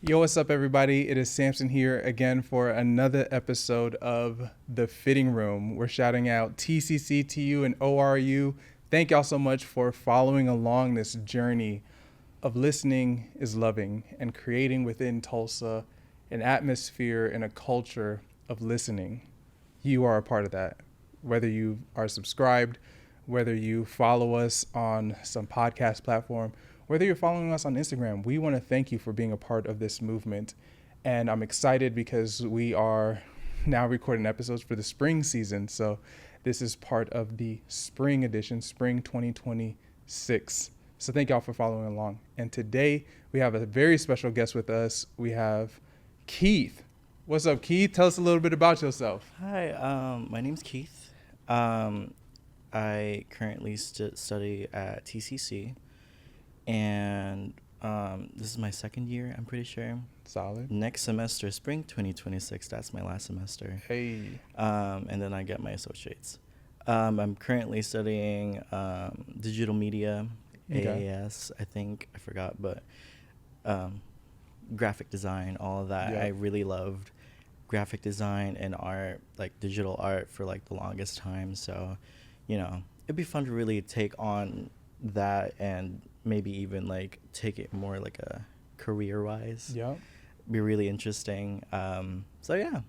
Yo, what's up, everybody? It is Samson here again for another episode of The Fitting Room. We're shouting out TCC, TU, and ORU. Thank y'all so much for following along this journey of listening is loving and creating within Tulsa an atmosphere and a culture of listening. You are a part of that. Whether you are subscribed, whether you follow us on some podcast platform, whether you're following us on Instagram, we want to thank you for being a part of this movement. And I'm excited because we are now recording episodes for the spring season. So this is part of the spring edition, spring 2026. So thank y'all for following along. And today we have a very special guest with us. We have Keith. What's up, Keith? Tell us a little bit about yourself. Hi, my name's Keith. I currently study at TCC, and this is my second year, I'm pretty sure. Solid. Next semester, spring 2026, that's my last semester. Hey. And then I get my associates. I'm currently studying digital media, Okay. AAS, I think. I forgot, but graphic design, all of that. Yeah. I really loved graphic design and art, like digital art, for like the longest time. So, it'd be fun to really take on that and maybe even like take it more like a career wise. Yeah. Be really interesting. So yeah.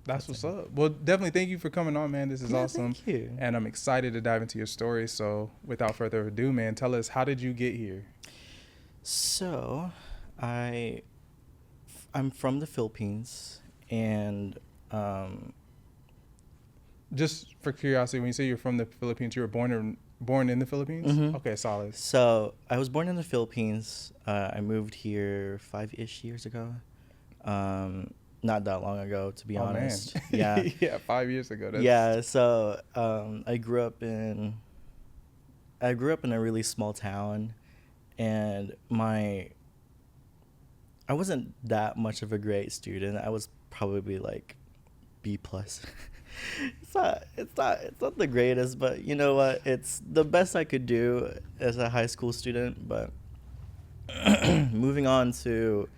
That's what's up. Well, definitely thank you for coming on, man. This is awesome. Thank you. And I'm excited to dive into your story. So without further ado, man, tell us, how did you get here? So, I'm from the Philippines, and Just for curiosity, when you say you're from the Philippines, you were born in the Philippines? Mhm. Okay, solid. So I was born in the Philippines. I moved here 5-ish years ago. Not that long ago, to be honest. Man. Yeah. Yeah, 5 years ago. That's... Yeah. So I grew up in a really small town, and I wasn't that much of a great student. I was probably like B plus. It's not the greatest, but you know what? It's the best I could do as a high school student. But moving on to,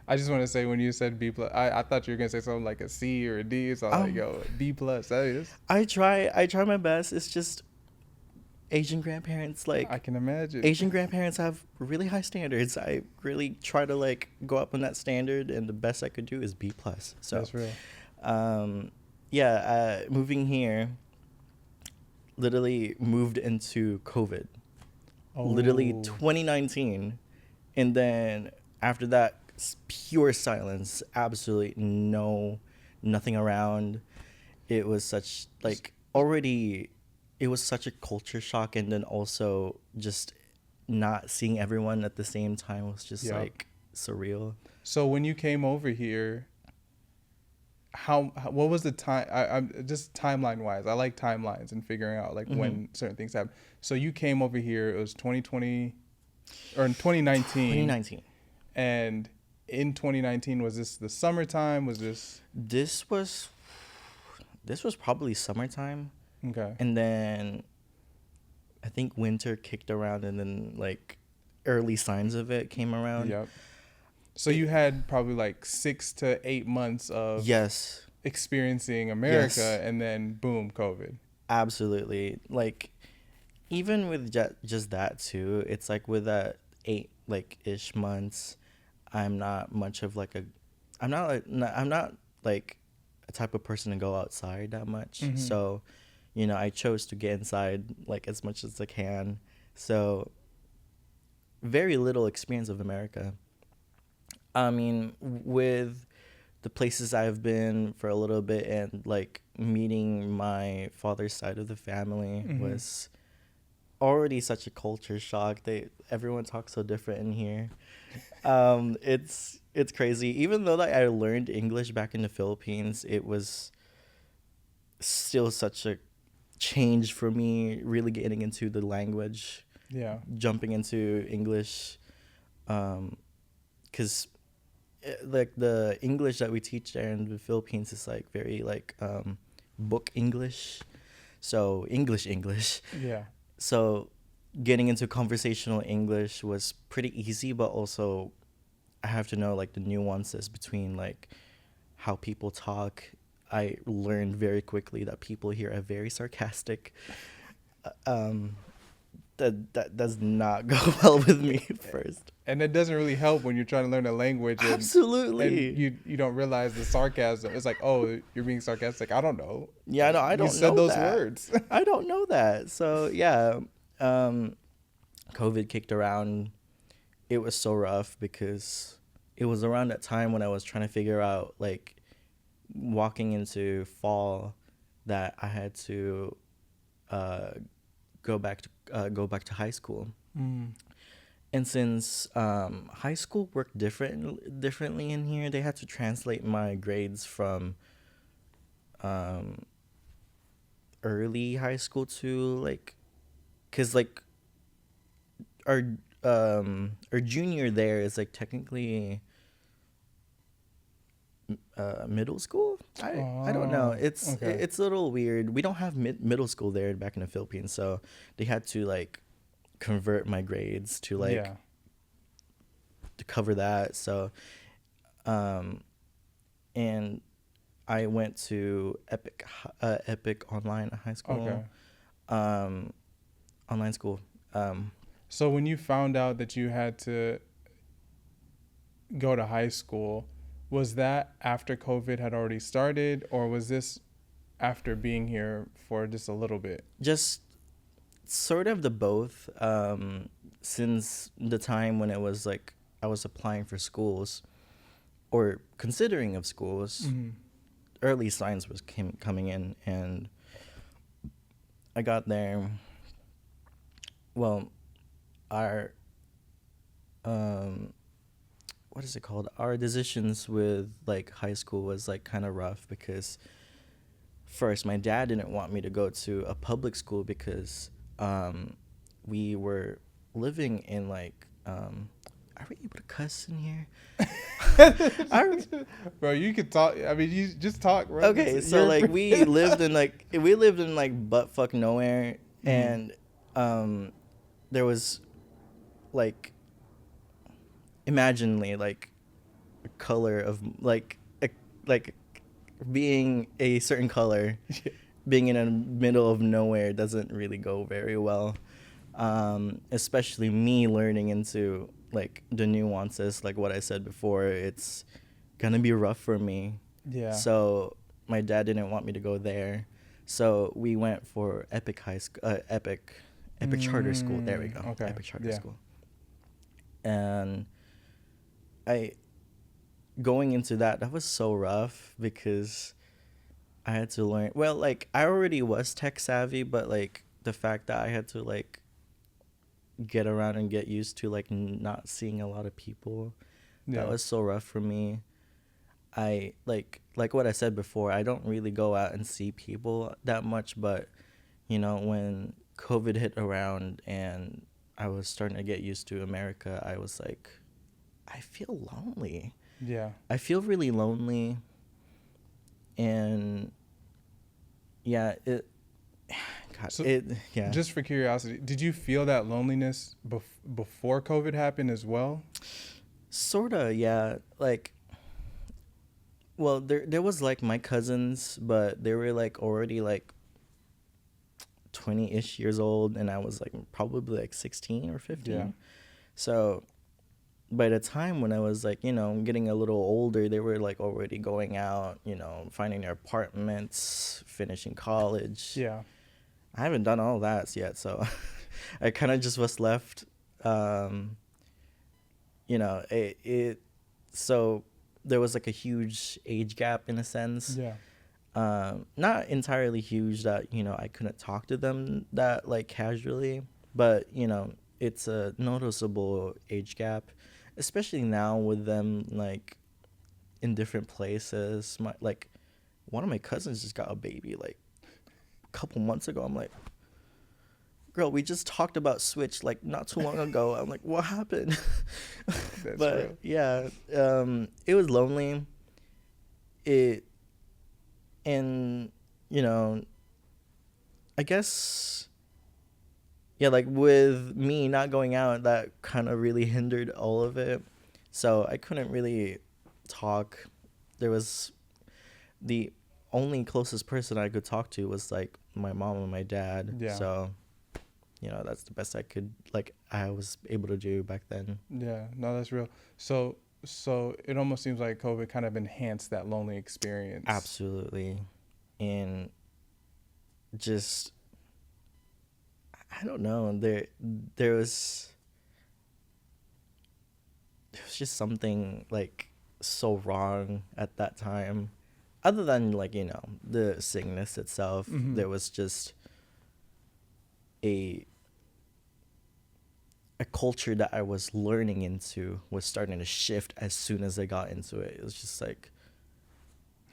I just want to say, when you said B plus, I thought you were gonna say something like a C or a D. So I'm like, yo, B plus. That is. I try my best. It's just Asian grandparents, like, I can imagine. Asian grandparents have really high standards. I really try to like go up on that standard, and the best I could do is B plus. So That's real. Moving here, literally moved into COVID. Literally Oh. 2019, and then after that, pure silence. Absolutely nothing around. It was such it was such a culture shock, and then also just not seeing everyone at the same time was just like surreal. So when you came over here, what was the time? I'm just timeline wise. I like timelines and figuring out like when certain things happen. So you came over here. It was 2020 or in 2019. 2019. And in 2019, was this the summertime? Was this? This was probably summertime. Okay. And then I think winter kicked around, and then like early signs of it came around. Yep. So you had probably like 6 to 8 months of experiencing America, and then boom, COVID. Absolutely. Like, even with just that too, it's like with that 8 like ish months, I'm not much of like I'm not like a type of person to go outside that much. Mhm. So, I chose to get inside like as much as I can. So, very little experience of America. I mean, with the places I've been for a little bit, and like meeting my father's side of the family was already such a culture shock. Everyone talks so different in here. It's crazy. Even though like I learned English back in the Philippines, it was still such a change for me, really getting into the language. Yeah. Jumping into English, because like the English that we teach there in the Philippines is like very like book English, so English. Yeah. So getting into conversational English was pretty easy, but also I have to know like the nuances between like how people talk. I learned very quickly that people here are very sarcastic. Um, that does not go well with me first. And it doesn't really help when you're trying to learn a language and Absolutely. you don't realize the sarcasm. It's like, oh, you're being sarcastic. I don't know. Yeah, no, I You don't said know those that. words. I don't know that. So yeah, COVID kicked around. It was so rough because it was around that time when I was trying to figure out like walking into fall that I had to uh, go back to high school. Mm. And since high school worked differently in here, they had to translate my grades from early high school to like, cause like our our junior there is like technically middle school. I don't know. Oh, okay. It's a little weird. We don't have middle school there back in the Philippines, so they had to like convert my grades to like Yeah. to cover that. So, and I went to Epic Online High School, Okay. online school. So when you found out that you had to go to high school, was that after COVID had already started, or was this after being here for just a little bit? Just sort of the both. Since the time when it was like I was applying for schools or considering of schools, Mm-hmm. early signs was coming in, and I got there. Well, our what is it called? Our decisions with like high school was like kind of rough because first my dad didn't want me to go to a public school because we were living in like are we able to cuss in here? Bro, you could talk. I mean, you just talk, bro. Okay, so like we lived in like buttfuck nowhere, and there was like imaginally like a color of like being a certain color, being in the middle of nowhere doesn't really go very well. Especially me learning into like the nuances, like what I said before, it's gonna be rough for me. Yeah. So my dad didn't want me to go there, so we went for Epic High School, Epic Charter School. There we go. Okay. Epic Charter Yeah. School. And going into that was so rough because I had to learn. Well, like I already was tech savvy, but like the fact that I had to like get around and get used to like not seeing a lot of people, that was so rough for me. I like what I said before, I don't really go out and see people that much, but you know, when COVID hit around and I was starting to get used to America, I was like, I feel lonely. Yeah. I feel really lonely. And yeah, yeah. Just for curiosity, did you feel that loneliness before COVID happened as well? Sorta, yeah. Like, well, there was like my cousins, but they were like already like 20-ish years old, and I was like probably like 16 or 15. Yeah. So by the time when I was like, you know, getting a little older, they were like already going out, you know, finding their apartments, finishing college. Yeah. I haven't done all that yet, so I kind of just was left. You know, so there was like a huge age gap in a sense. Yeah. Not entirely huge that, you know, I couldn't talk to them that like casually, but you know, it's a noticeable age gap, especially now with them like in different places. One of my cousins just got a baby like a couple months ago. I'm like, girl, we just talked about Switch like not too long ago. I'm like, what happened? That's But real. yeah, it was lonely. And you know, I guess, yeah, like with me not going out, that kind of really hindered all of it. So I couldn't really talk. There was the only closest person I could talk to was like my mom and my dad. Yeah. So, that's the best I was able to do back then. Yeah, no, that's real. So it almost seems like COVID kind of enhanced that lonely experience. Absolutely. And just, I don't know, there was just something like so wrong at that time. Other than the sickness itself, Mm-hmm. there was just a culture that I was learning into was starting to shift as soon as I got into it. It was just like,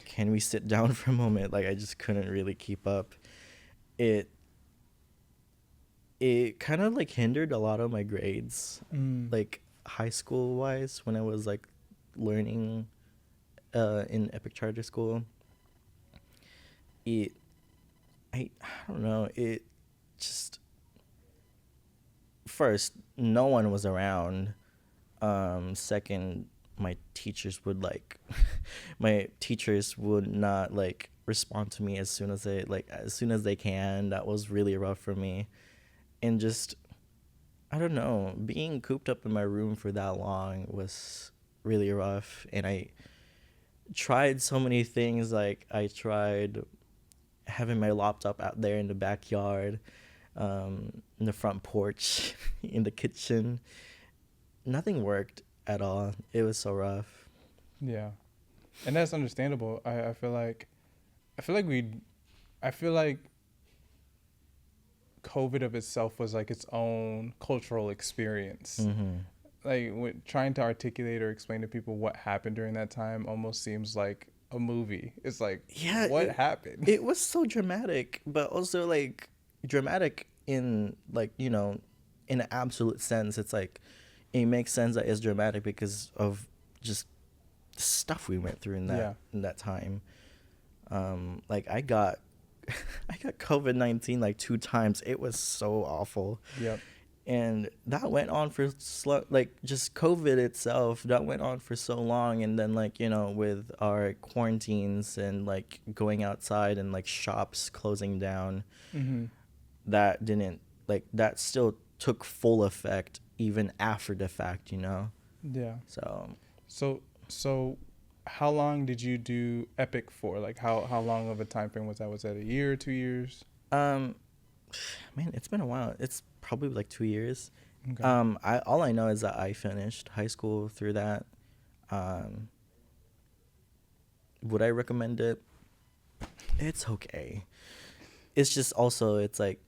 can we sit down for a moment? Like, I just couldn't really keep up. It kind of like hindered a lot of my grades, like high school wise, when I was like learning in Epic Charter School. I don't know, it just, first, no one was around. Second, my teachers would my teachers would not respond to me as soon as they can. That was really rough for me. And just, I don't know, being cooped up in my room for that long was really rough. And I tried so many things. Like, I tried having my laptop out there in the backyard, in the front porch, in the kitchen. Nothing worked at all. It was so rough. Yeah, and that's understandable. I feel like COVID of itself was like its own cultural experience. Mm-hmm. Like, trying to articulate or explain to people what happened during that time almost seems like a movie. It's like, Yeah, what happened? it was so dramatic, but also dramatic in in an absolute sense. It's like, it makes sense that it's dramatic because of just the stuff we went through in that time. I got I got COVID-19 like 2 times. It was so awful. Yep. And that went on for just COVID itself, that went on for so long. And then with our quarantines and going outside and shops closing down, Mm-hmm. that didn't that still took full effect even after the fact. Yeah. So So how long did you do Epic for? Like, how long of a time frame was that? Was that a year, 2 years? man, it's been a while. It's probably 2 years. Okay. All I know is that I finished high school through that. Would I recommend it? It's okay. It's just also, it's like,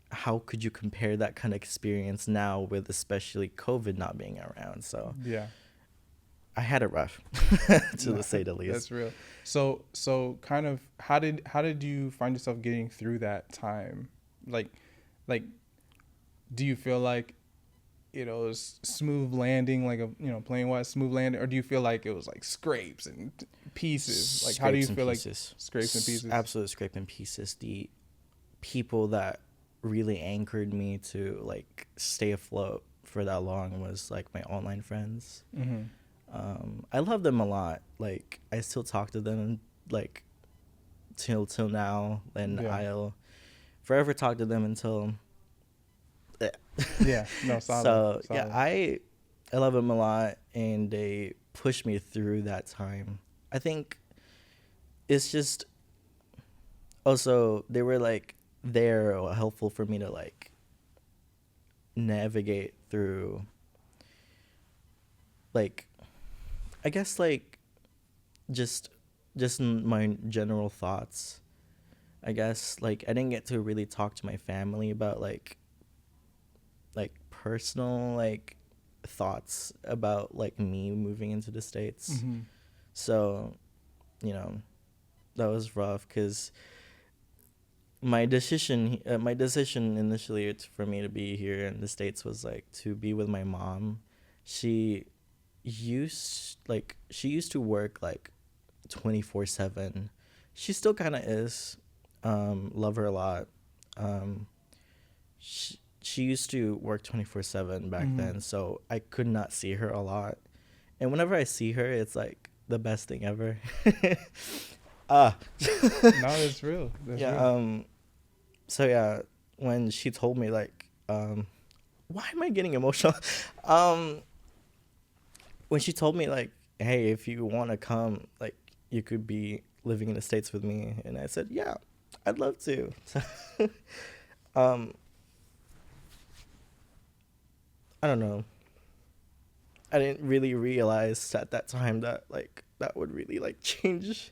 how could you compare that kind of experience now with especially COVID not being around? So Yeah. I had it rough, to say the least. That's real. So kind of, how did you find yourself getting through that time? Like, do you feel like it was smooth landing, like a plane wise smooth landing, or do you feel like it was like scrapes and pieces? Like, how do you feel like scrapes and pieces? Absolute scrape and pieces. The people that really anchored me to stay afloat for that long was my online friends. Mm-hmm. I love them a lot. I still talk to them till now, and I'll forever talk to them until Yeah, no, solid. So solid. yeah, I love them a lot, and they pushed me through that time. I think it's just also they were there or helpful for me to navigate through I guess just my general thoughts. I guess I didn't get to really talk to my family about personal thoughts about me moving into the States. Mm-hmm. So that was rough because my decision initially for me to be here in the States was to be with my mom. She used to work 24/7. She still kind of is. Love her a lot. She used to work 24/7 back Mm-hmm. then, so I could not see her a lot. And whenever I see her, it's like the best thing ever. Ah. No, that's real. That's Yeah. real. So yeah, when she told me like, why am I getting emotional? um, when she told me like, hey, if you want to come, like, you could be living in the States with me, and I said, yeah, I'd love to. um, I don't know. I didn't really realize at that time that like that would really like change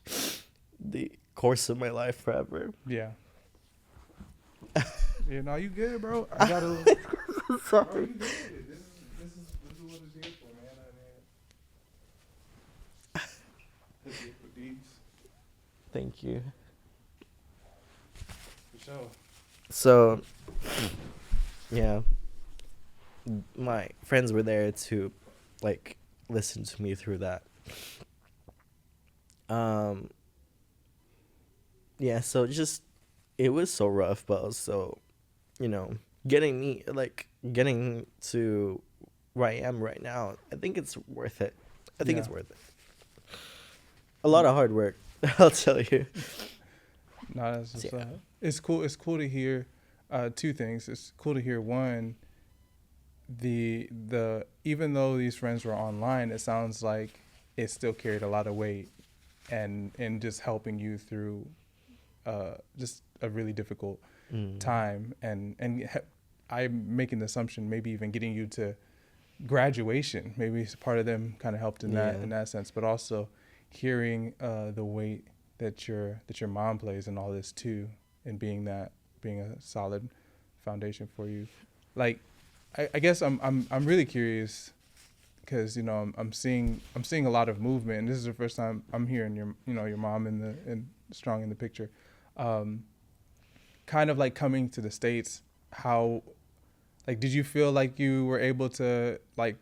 the course of my life forever. Yeah. Yeah, no, you good, bro. I gotta. Bro, Sorry. you good. This is what it's here for, man. I mean, for deeds, Thank you. for sure. So, yeah, my friends were there to like listen to me through that. Um, yeah, so just it was so rough, but also, you know, getting to where I am right now, I think it's worth it. I think it's Yeah. worth it. A lot of hard work, I'll tell you. No, that's just, Yeah. it's cool. It's cool to hear two things. It's cool to hear one, the even though these friends were online, it sounds like it still carried a lot of weight and just helping you through just a really difficult time I'm making the assumption maybe even getting you to graduation. Maybe it's part of them kind of helped in Yeah. that sense, but also hearing the weight that your mom plays in all this too, and being a solid foundation for you. Like, I guess I'm really curious because I'm seeing a lot of movement, and this is the first time I'm hearing your mom in strong in the picture. Kind of like coming to the States, how, like, did you feel like you were able to like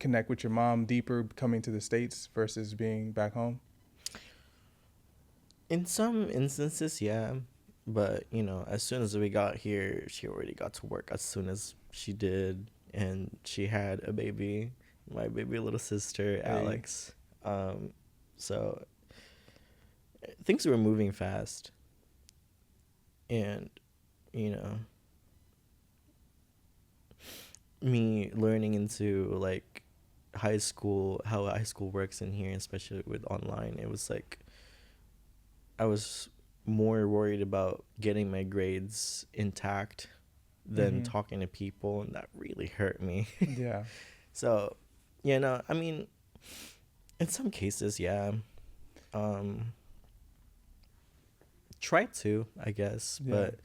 connect with your mom deeper coming to the States versus being back home? In some instances, yeah. But, as soon as we got here, she already got to work as soon as she did. And she had a baby, my baby little sister, Hey. Alex. So things were moving fast. And, you know, me learning into, like, how high school works in here, especially with online, it was like, I was more worried about getting my grades intact than talking to people, and that really hurt me. Yeah. So, I mean, in some cases, yeah. Try to, I guess, Yeah. but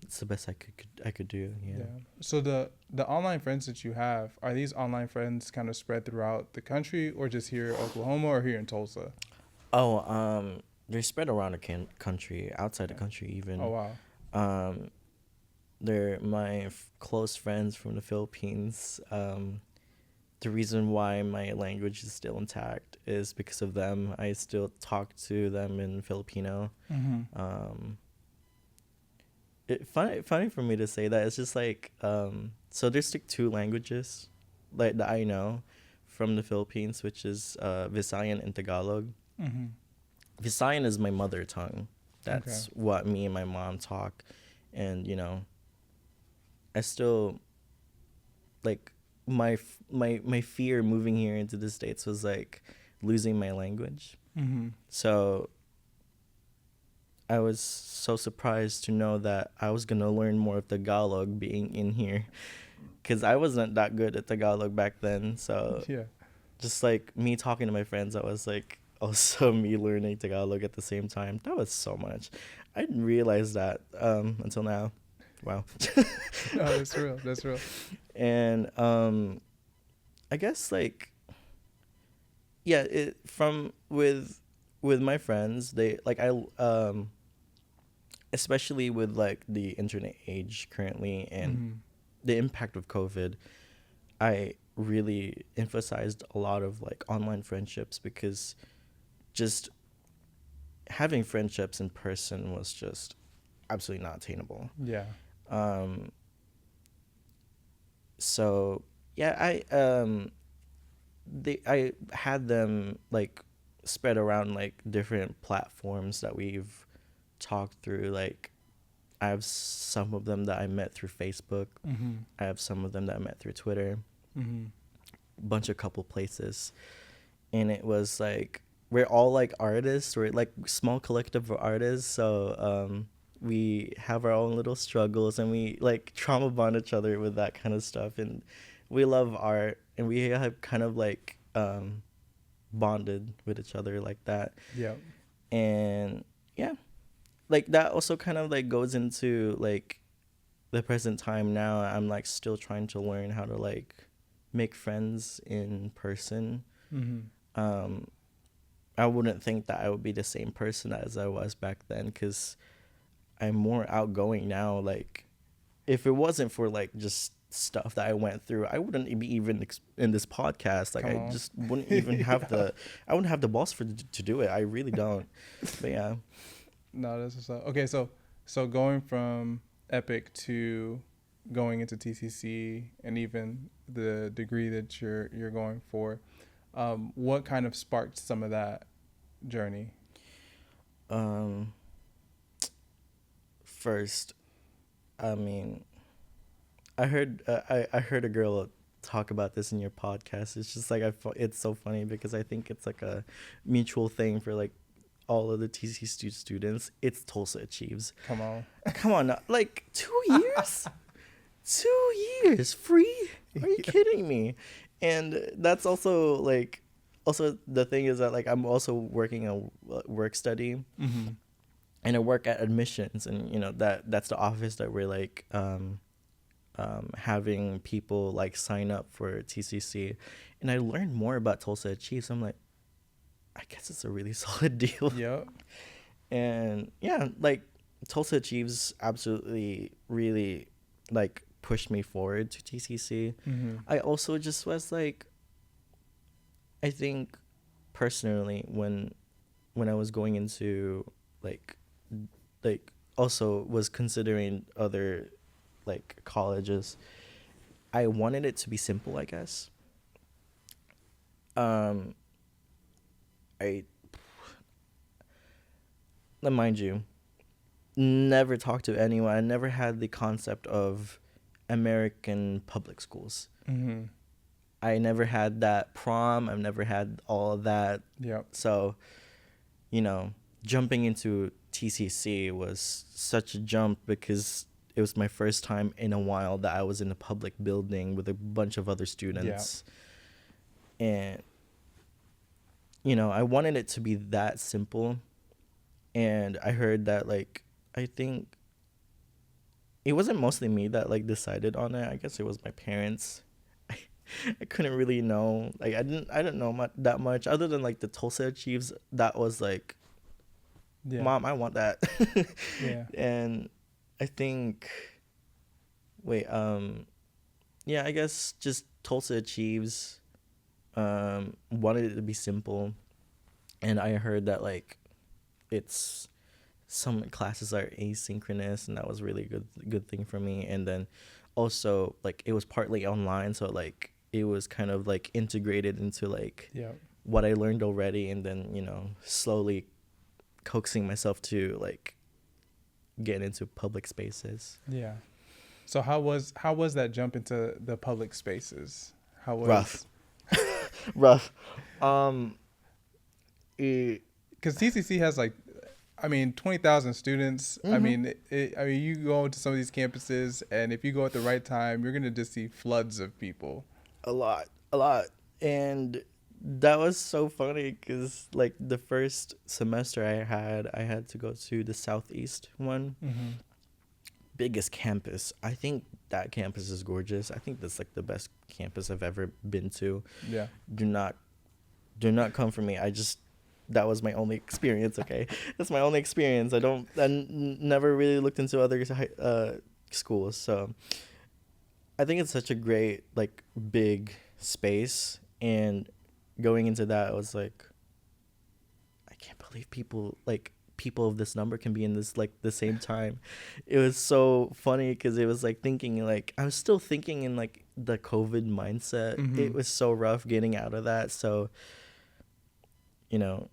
it's the best I could do. Yeah. So the online friends that you have, are these online friends kind of spread throughout the country, or just here in Oklahoma or here in Tulsa? Oh, they're spread around the country, outside the country even. Oh wow. They're my close friends from the Philippines. The reason why my language is still intact is because of them. I still talk to them in Filipino. Funny for me to say that. It's just like, so there's like two languages like that I know from the Philippines, which is Visayan and Tagalog. Visayan is my mother tongue. That's what me and my mom talk. And, I still, like, my fear moving here into the States was, like, losing my language. So I was so surprised to know that I was going to learn more of Tagalog being in here, because I wasn't that good at Tagalog back then. So Yeah. just, like, me talking to my friends, I was, like, also me learning Tagalog at the same time. That was so much. I didn't realize that until now. Wow. No, that's real. That's real. And I guess, like, yeah, with my friends, they like, I especially with, like, the internet age currently and the impact of COVID, I really emphasized a lot of, like, online friendships, because just having friendships in person was just absolutely not attainable. Yeah. So Yeah, I had them like spread around like different platforms that we've talked through. Like I have some of them that I met through Facebook. Mm-hmm. I have some of them that I met through Twitter. Mm-hmm. Bunch of couple places, and it was like we're all like artists. We're like small collective of artists, so we have our own little struggles, and we like trauma bond each other with that kind of stuff, and we love art, and we have kind of like bonded with each other like that. Yeah. And yeah, like that also kind of like goes into like the present time now. I'm like still trying to learn how to like make friends in person. Mm-hmm. I wouldn't think that I would be the same person as I was back then, because I'm more outgoing now. Like if it wasn't for like just stuff that I went through, I wouldn't be even in this podcast. Like Come I on. just wouldn't even have the I wouldn't have the balls to do it. I really don't. But yeah. No, that's what's up. Okay, so going from Epic to going into TCC and even the degree that you're going for, what kind of sparked some of that journey? Um First, I mean, I heard a girl talk about this in your podcast. It's just like it's so funny because I think it's like a mutual thing for like all of the TC students. It's Tulsa Achieves. Come on. Come on, now. Like 2 years, 2 years free? Are you kidding me? And that's also like, also the thing is that like I'm also working a work study. Mm-hmm. And I work at admissions, and you know that's the office that we're like having people like sign up for TCC, and I learned more about Tulsa Achieves. I'm like, I guess it's a really solid deal. Yep. And yeah, like Tulsa Achieves absolutely really like pushed me forward to TCC. Mm-hmm. I also just was like, I think personally when I was going into like also was considering other like colleges, I wanted it to be simple, I guess. I Mind you, never talked to anyone. I never had the concept of American public schools. Mm-hmm. I never had that prom. I've never had all of that. Yep. So, you know, jumping into TCC was such a jump because it was my first time in a while that I was in a public building with a bunch of other students. Yeah. And, you know, I wanted it to be that simple. And I heard that, like, I think it wasn't mostly me that, like, decided on it. I guess it was my parents. I couldn't really know. Like, I didn't know that much other than, like, the Tulsa Achieves. That was, like, yeah. Mom, I want that. Yeah. And I think, yeah, I guess just Tulsa Achieves, wanted it to be simple. And I heard that, like, it's some classes are asynchronous, and that was really good thing for me. And then also, like, it was partly online, so like it was kind of like integrated into like what I learned already, and then, you know, slowly coaxing myself to like get into public spaces. Yeah. So how was that jump into the public spaces? How was rough? Because TCC has like, I mean, 20,000 students. Mm-hmm. I mean, you go to some of these campuses, and if you go at the right time, you're gonna just see floods of people. A lot, and that was so funny because like the first semester I had to go to the Southeast one. Mm-hmm. Biggest campus. I think that campus is gorgeous. I think that's like the best campus I've ever been to. Yeah. Do not come for me. That was my only experience. Okay, that's my only experience. I never really looked into other schools. So I think it's such a great like big space, and going into that, I was like, I can't believe people of this number can be in this like the same time. It was so funny because it was like thinking like I was still thinking in like the COVID mindset. Mm-hmm. It was so rough getting out of that. So, you know,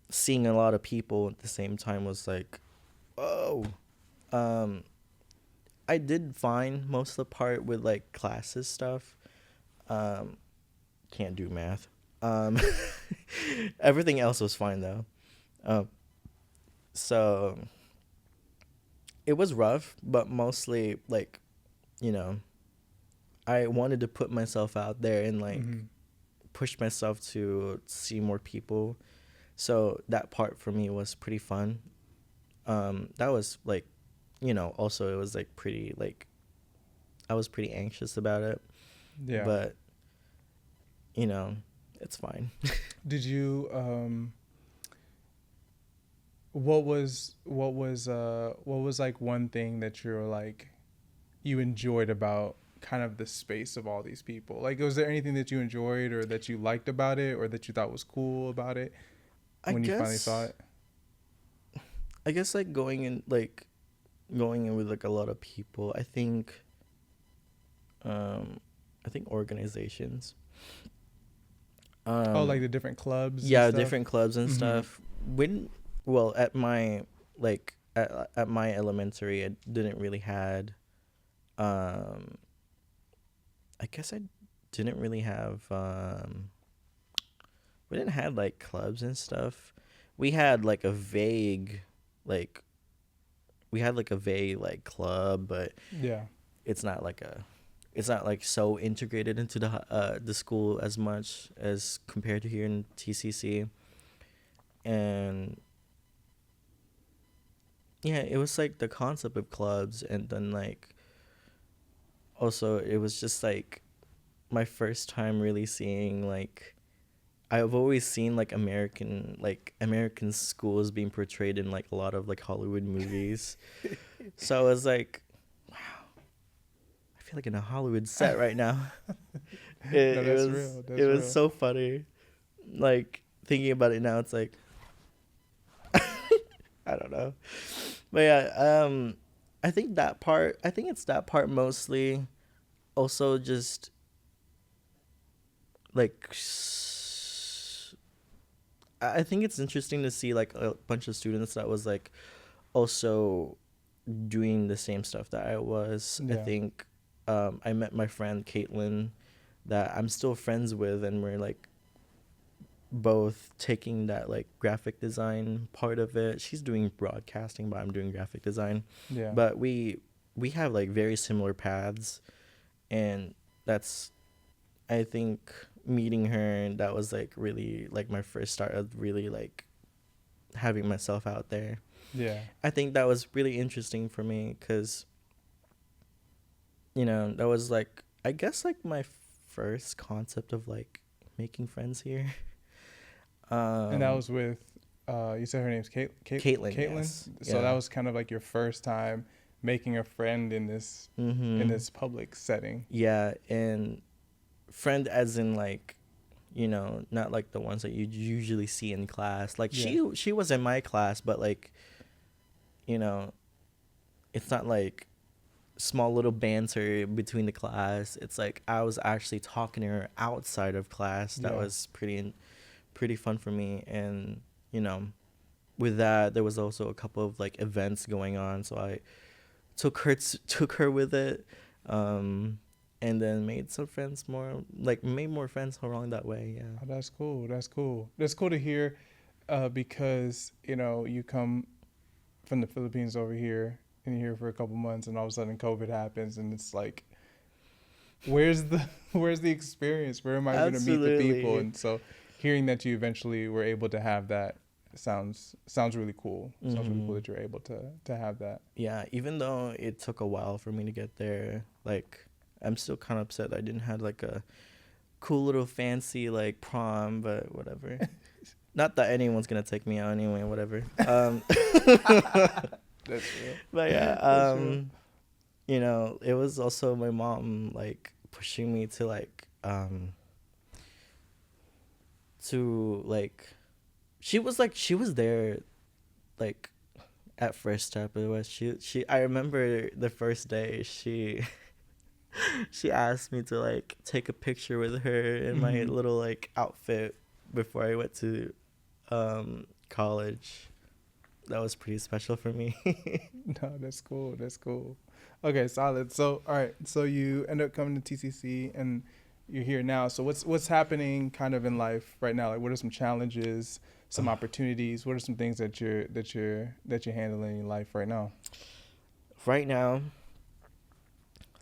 seeing a lot of people at the same time was like, oh. I did fine most of the part with like classes stuff. Um, can't do math. Um, everything else was fine though. Um, so it was rough, but mostly like, you know, I wanted to put myself out there and like Mm-hmm. push myself to see more people. So that part for me was pretty fun. That was like, you know, also it was like pretty like I was pretty anxious about it, Yeah. but you know, it's fine. Did you what was like one thing that you're like you enjoyed about kind of the space of all these people? Like, was there anything that you enjoyed or that you liked about it or that you thought was cool about it I when you finally guess saw it? I guess like going in with like a lot of people. I think organizations. Oh, like the different clubs and Yeah, stuff? different clubs and Mm-hmm. stuff. When well at my like at my elementary, I didn't really had um I guess I didn't really have we didn't have like clubs and stuff. We had like a vague like we had like a vague like club, but Yeah. it's not like a it's not like so integrated into the school as much as compared to here in TCC. And yeah, it was like the concept of clubs, and then like also it was just like my first time really seeing like I've always seen like American schools being portrayed in like a lot of like Hollywood movies. So I was like, wow, I feel like in a Hollywood set right now. It, No, it that's was real. it That's was real. so funny. Like thinking about it now, it's like I don't know. But yeah, I think that part. I think it's that part mostly. Also, just like I think it's interesting to see like a bunch of students that was like also doing the same stuff that I was. I Yeah. think I met my friend Caitlin that I'm still friends with, and we're like both taking that like graphic design part of it. She's doing broadcasting, but I'm doing graphic design. Yeah. But we have like very similar paths, and that's I think meeting her, and that was like really like my first start of really like having myself out there. Yeah. I think that was really interesting for me because you know that was like I guess like my first concept of like making friends here. And that was with you said her name's Caitlin, Caitlin. yes. So that Yeah. was kind of like your first time making a friend in this public setting. Yeah, and friend as in like, you know, not like the ones that you usually see in class. Like Yeah. she was in my class, but like, you know, it's not like small little banter between the class. It's like I was actually talking to her outside of class. That Yeah. was pretty fun for me, and you know, with that there was also a couple of like events going on, so I took her with it, and then made more friends along that way. Yeah. Oh, that's cool. That's cool. That's cool to hear, because you come from the Philippines over here and you're here for a couple months, and all of a sudden COVID happens, and it's like, where's the where's the experience? Where am I going to meet the people? Absolutely. And so, hearing that you eventually were able to have that sounds really cool. Sounds really cool Hmm. that you're able to have that. Yeah, even though it took a while for me to get there, like I'm still kind of upset I didn't have like a cool little fancy like prom, but whatever. Not that anyone's gonna take me out anyway, whatever. That's real. But yeah, That's real. you know, it was also my mom like pushing me to like she was there like at first step. It was she I remember the first day she asked me to like take a picture with her in my little like outfit before I went to college. That was pretty special for me. No, that's cool. That's cool. Okay, solid. So, all right. So you end up coming to TCC, and you're here now. So what's happening kind of in life right now? Like, what are some challenges, some opportunities? What are some things that you're handling in life right now? Right now,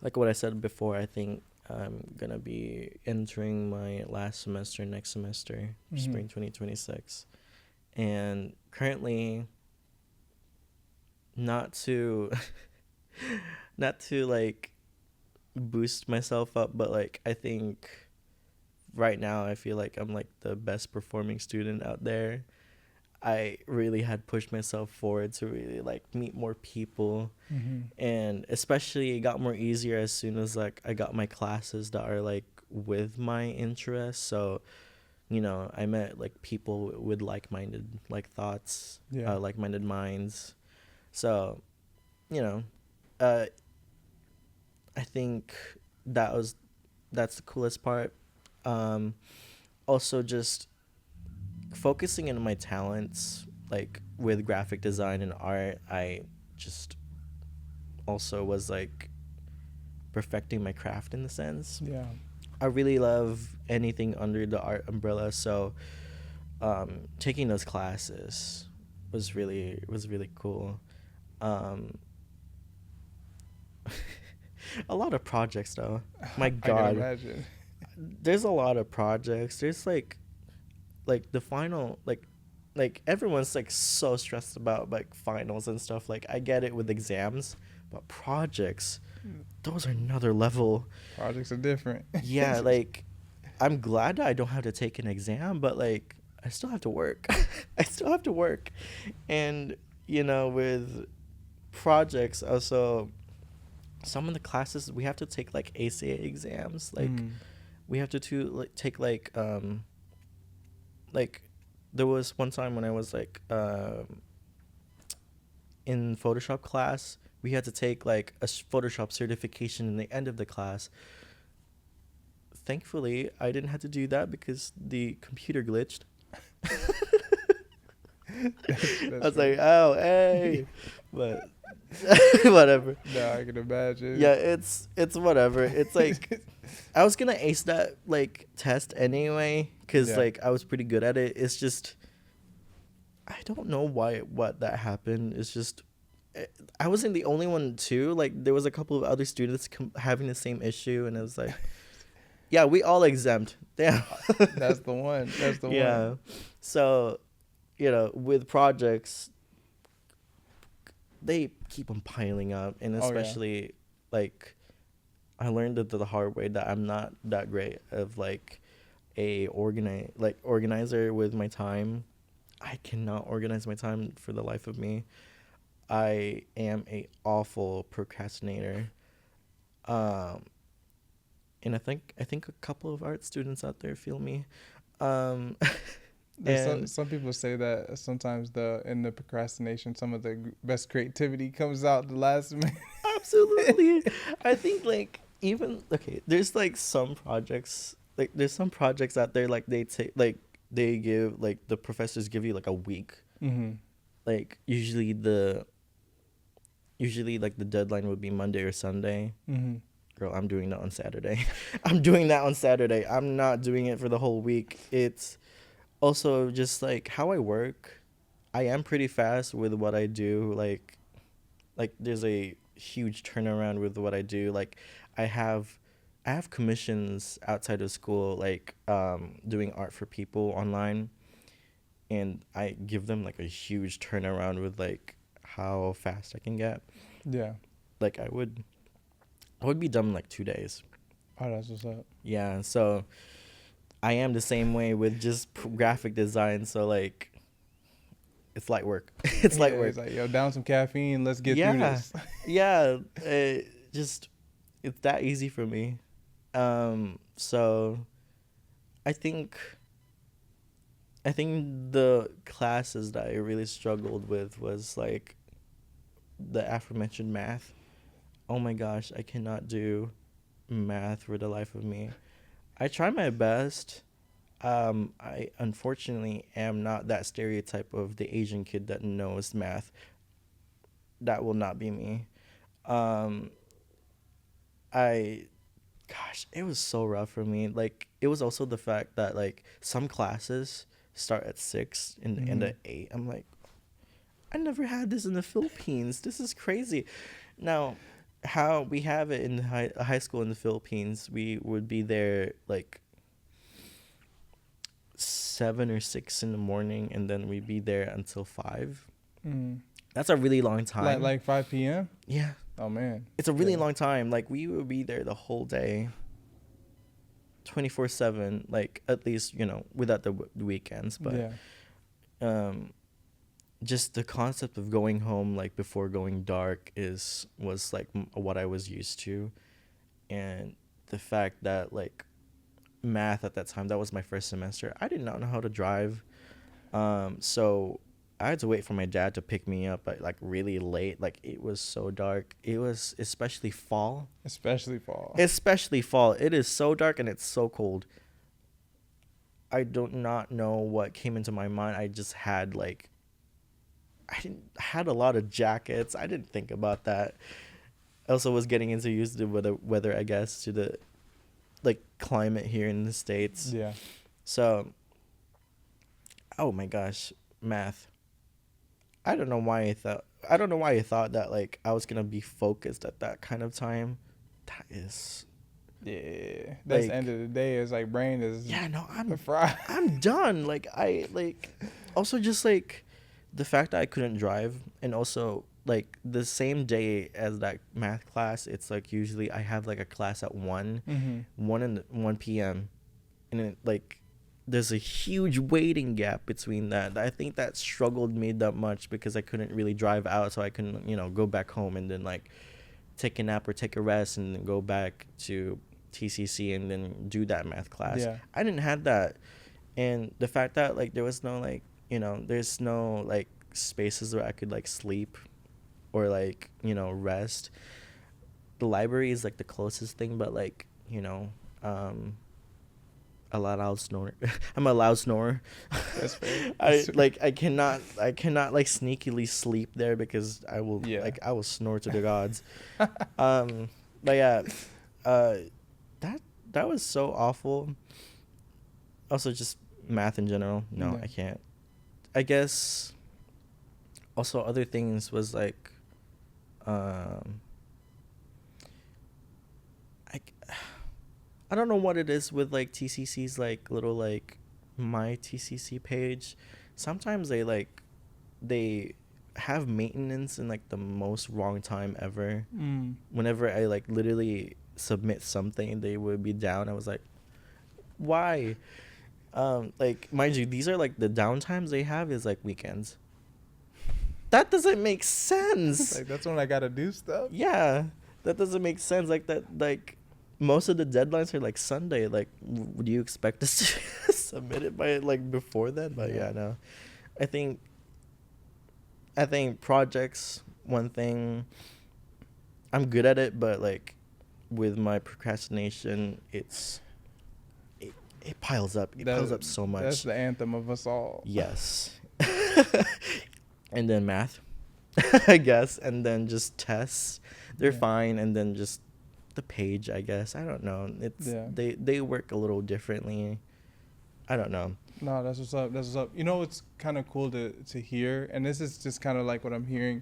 like what I said before, I think I'm gonna be entering my last semester next semester, spring 2026, and currently, not to not to like boost myself up, but like I think right now I feel like I'm like the best performing student out there. I really had pushed myself forward to really like meet more people, and especially it got more easier as soon as like I got my classes that are like with my interests. So I met like people with like-minded like thoughts, Yeah. like-minded minds. So you know uh I think that's the coolest part. Also just focusing on my talents, like with graphic design and art. I just also was like perfecting my craft in the sense. Yeah. I really love anything under the art umbrella, so taking those classes was really cool. um a lot of projects though, my I can god. imagine. There's a lot of projects. There's like the final, like everyone's like so stressed about like finals and stuff. Like I get it with exams, but projects, those are another level. Projects are different. Yeah, like I'm glad that I don't have to take an exam, but like I still have to work. I still have to work. And with projects also, some of the classes we have to take like ACA exams. Like we have to take like there was one time when I was like in Photoshop class, we had to take like a Photoshop certification in the end of the class. Thankfully, I didn't have to do that because the computer glitched. I was like, oh, hey. But whatever. No, I can imagine. Yeah, it's whatever. It's like I was gonna ace that like test anyway because like I was pretty good at it. It's just I don't know what that happened. It's just I wasn't the only one too. Like there was a couple of other students having the same issue, and it was like, yeah, we all exempt. Damn. That's the one. That's the one. Yeah. So, with projects, they keep on piling up, and especially like I learned it the hard way that I'm not that great of like a organizer with my time. I cannot organize my time for the life of me. I am a awful procrastinator. And I think a couple of art students out there feel me. Some people say that sometimes in the procrastination, some of the best creativity comes out the last minute. Absolutely. I think like even there's like some projects out there like they give like the professors give you like a week. Like usually like the deadline would be Monday or Sunday. Girl, I'm doing that on Saturday. I'm not doing it for the whole week. It's also just like how I work. I am pretty fast with what I do. Like there's a huge turnaround with what I do. Like I have commissions outside of school, like doing art for people online, and I give them like a huge turnaround with like how fast I can get. Yeah. Like I would be done in like 2 days. Oh, that's what's up. Yeah, so I am the same way with just graphic design. So like, it's light work. It's light work. It's like, yo, down some caffeine. Let's get through this. Yeah, it's that easy for me. So I think the classes that I really struggled with was like the aforementioned math. Oh my gosh, I cannot do math for the life of me. I try my best. I unfortunately am not that stereotype of the Asian kid that knows math. That will not be me. Um, I, gosh, it was so rough for me. Like, it was also the fact that, like, some classes start at 6 and end at 8. I'm like, I never had this in the Philippines. This is crazy. Now, how we have it in high school in the Philippines, we would be there like 7 or 6 in the morning, and then we'd be there until 5. Mm. That's a really long time. Like 5 p.m. Yeah, Oh man, it's a really long time. Like, we would be there the whole day, 24/7. Like, at least, without the weekends. But yeah, um, just the concept of going home like before going dark was like what I was used to, and the fact that like math at that time, that was my first semester, I did not know how to drive, so I had to wait for my dad to pick me up at like really late. Like, it was so dark. It was especially fall. especially fall. Especially fall. It is so dark and it's so cold. I do not know what came into my mind. I just had like had a lot of jackets. I didn't think about that. I also was getting into used to the weather, I guess, to the like climate here in the States. Yeah, So, oh my gosh, math. I don't know why I thought that like I was gonna be focused at that kind of time. That is, yeah. That's the like, end of the day. It's like brain is yeah, no, I'm fried. I'm done. Like, I like also just like the fact that I couldn't drive, and also like the same day as that math class, it's like usually I have like a class at 1, Mm-hmm. 1 p.m. and it like there's a huge waiting gap between that. I think that struggled me that much because I couldn't really drive out, so I couldn't, go back home and then like take a nap or take a rest and then go back to TCC and then do that math class. Yeah. I didn't have that. And the fact that like there was no like, there's no like spaces where I could like sleep or like, rest. The library is like the closest thing, but like, a loud snorer. I'm a loud snorer. That's fair. I cannot like sneakily sleep there because I will I will snore to the gods. But yeah, that was so awful. Also, just math in general. No, Yeah. I can't. I guess. Also, other things was like, I don't know what it is with like TCC's like little like my TCC page. Sometimes they have maintenance in like the most wrong time ever. Mm. Whenever I like literally submit something, they would be down. I was like, why? Like, mind you, these are like the downtimes they have is like weekends. That doesn't make sense. Like, that's when I gotta do stuff. Yeah, that doesn't make sense. Like that, like most of the deadlines are like Sunday. Like, would you expect us to submit it by like before then? But yeah, no. I think projects, one thing. I'm good at it, but like with my procrastination, it piles up. It piles up so much. That's the anthem of us all. Yes. And then math, I guess, and then just tests. They're fine, and then just the page, I guess. I don't know. It's they work a little differently. I don't know. No, that's what's up. That's what's up. You know, it's kind of cool to hear, and this is just kind of like what I'm hearing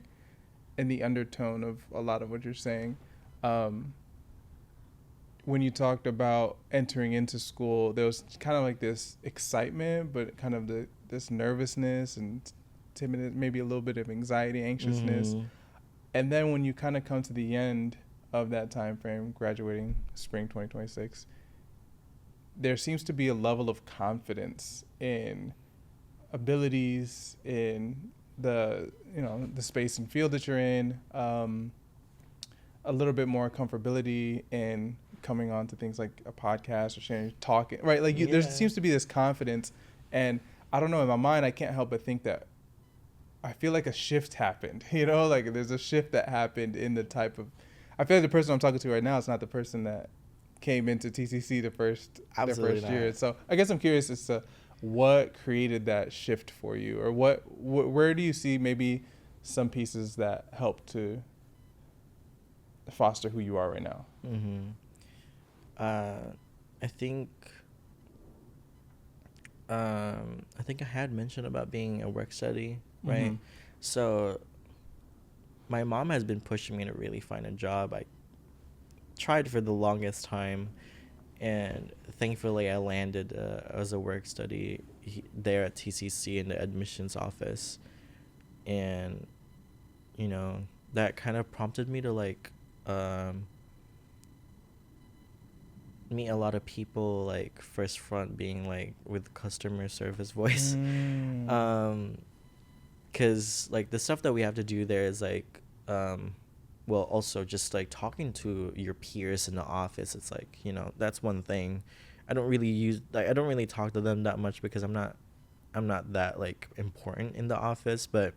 in the undertone of a lot of what you're saying. When you talked about entering into school, there was kind of like this excitement, but kind of this nervousness and timid, maybe a little bit of anxiety, anxiousness. Mm-hmm. And then when you kind of come to the end of that time frame, graduating spring 2026, there seems to be a level of confidence in abilities, in the space and field that you're in, a little bit more comfortability in coming on to things like a podcast or sharing, talking, right? Like there seems to be this confidence, and I don't know, in my mind, I can't help but think that I feel like a shift happened, like there's a shift that happened in the type of, I feel like the person I'm talking to right now is not the person that came into TCC their Absolutely first year. not. So I guess I'm curious as to what created that shift for you, or where do you see maybe some pieces that help to foster who you are right now? Mm-hmm. I think I think I had mentioned about being a work study, right? Mm-hmm. So my mom has been pushing me to really find a job. I tried for the longest time, and thankfully I landed as a work study there at TCC in the admissions office, and you know that kind of prompted me to like meet a lot of people, like first front being like with customer service voice. Because like the stuff that we have to do there is like well, also just like talking to your peers in the office, it's like, you know, that's one thing. I don't really talk to them that much because I'm not that like important in the office, but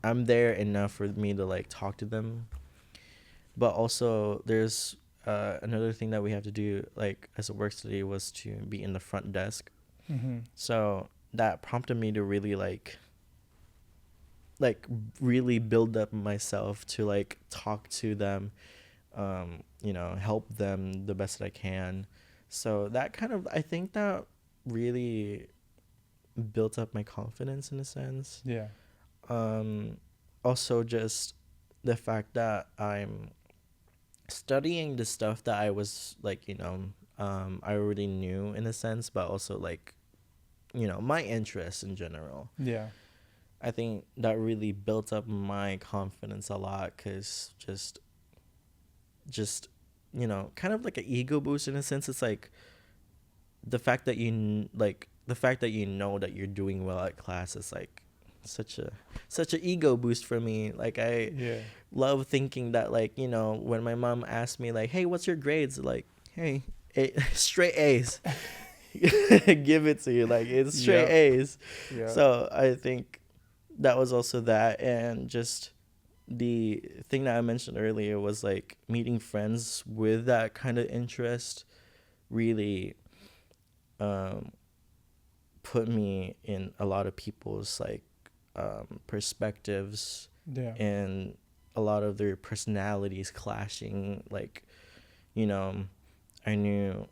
I'm there enough for me to like talk to them. But also there's another thing that we have to do like as a work study was to be in the front desk. Mm-hmm. So that prompted me to really like really build up myself to like talk to them, you know, help them the best that I can. So that kind of, I think that really built up my confidence in a sense. Yeah. Also just the fact that I'm studying the stuff that I was like, you know, I already knew in a sense, but also like, you know, my interests in general. Yeah. I think that really built up my confidence a lot, because just you know, kind of like an ego boost in a sense. It's like the fact that the fact that you know that you're doing well at class is like such an ego boost for me. Like I Yeah. love thinking that, like, you know, when my mom asked me like, hey, what's your grades, like, hey, straight A's. Give it to you, like it's straight Yep. A's. Yeah. So I think that was also that, and just the thing that I mentioned earlier was like meeting friends with that kind of interest really put me in a lot of people's like perspectives, Yeah. and a lot of their personalities clashing. Like, you know, I knew